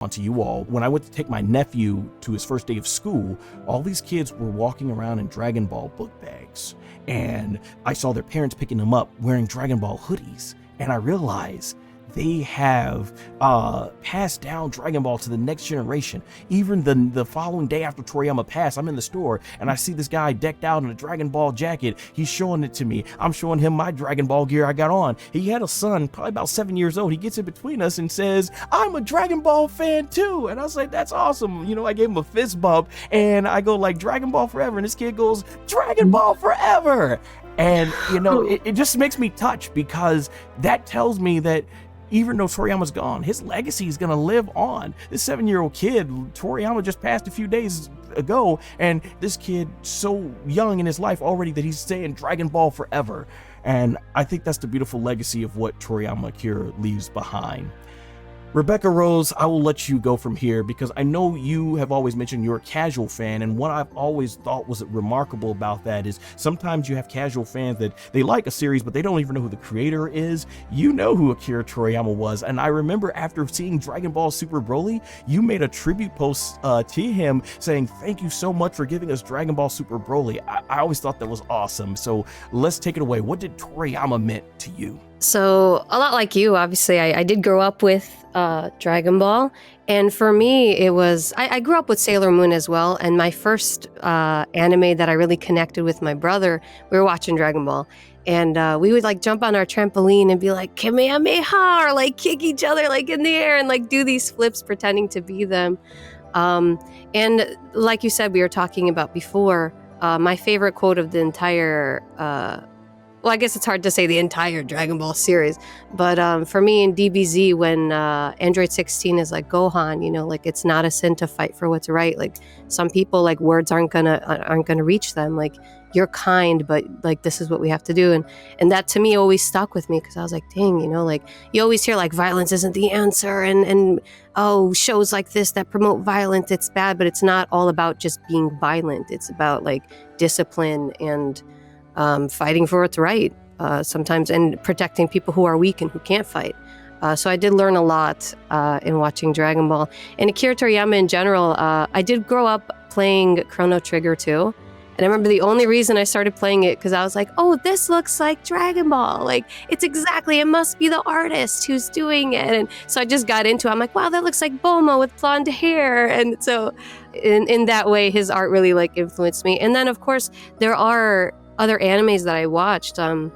onto you all. When I went to take my nephew to his first day of school, all these kids were walking around in Dragon Ball book bags. And I saw their parents picking them up wearing Dragon Ball hoodies. And I realized they have passed down Dragon Ball to the next generation. Even the following day after Toriyama passed, I'm in the store and I see this guy decked out in a Dragon Ball jacket. He's showing it to me. I'm showing him my Dragon Ball gear I got on. He had a son, probably about 7 years old. He gets in between us and says, "I'm a Dragon Ball fan too." And I was like, that's awesome. You know, I gave him a fist bump and I go like, "Dragon Ball forever." And this kid goes, "Dragon Ball forever." And, you know, it just makes me touch, because that tells me that even though Toriyama's gone, his legacy is going to live on. This 7-year-old kid, Toriyama just passed a few days ago, and this kid so young in his life already that he's saying Dragon Ball forever. And I think that's the beautiful legacy of what Toriyama Akira leaves behind. Rebecca Rose, I will let you go from here, because I know you have always mentioned you're a casual fan, and what I've always thought was remarkable about that is sometimes you have casual fans that they like a series, but they don't even know who the creator is. You know who Akira Toriyama was, and I remember after seeing Dragon Ball Super Broly, you made a tribute post to him saying, "Thank you so much for giving us Dragon Ball Super Broly." I always thought that was awesome, so let's take it away. What did Toriyama mean to you? So, a lot like you, obviously, I did grow up with Dragon Ball. And for me, it was, I grew up with Sailor Moon as well. And my first anime that I really connected with my brother, we were watching Dragon Ball. And we would like jump on our trampoline and be like, Kamehameha, or like kick each other like in the air and like do these flips pretending to be them. And like you said, we were talking about before, my favorite quote of the entire well, I guess it's hard to say the entire Dragon Ball series, but for me in DBZ, when Android 16 is like, "Gohan, you know, like it's not a sin to fight for what's right. Like some people, like words aren't gonna reach them. Like you're kind, but like this is what we have to do." And that to me always stuck with me, because I was like, dang, you know, like you always hear like violence isn't the answer, and oh, shows like this that promote violence, it's bad, but it's not all about just being violent. It's about like discipline and fighting for what's right sometimes, and protecting people who are weak and who can't fight. So I did learn a lot in watching Dragon Ball. And Akira Toriyama in general, I did grow up playing Chrono Trigger too. And I remember the only reason I started playing it because I was like, oh, this looks like Dragon Ball. Like, it's exactly, it must be the artist who's doing it. And so I just got into it. I'm like, wow, that looks like Bulma with blonde hair. And so in that way, his art really like influenced me. And then, of course, there are other animes that I watched. I'm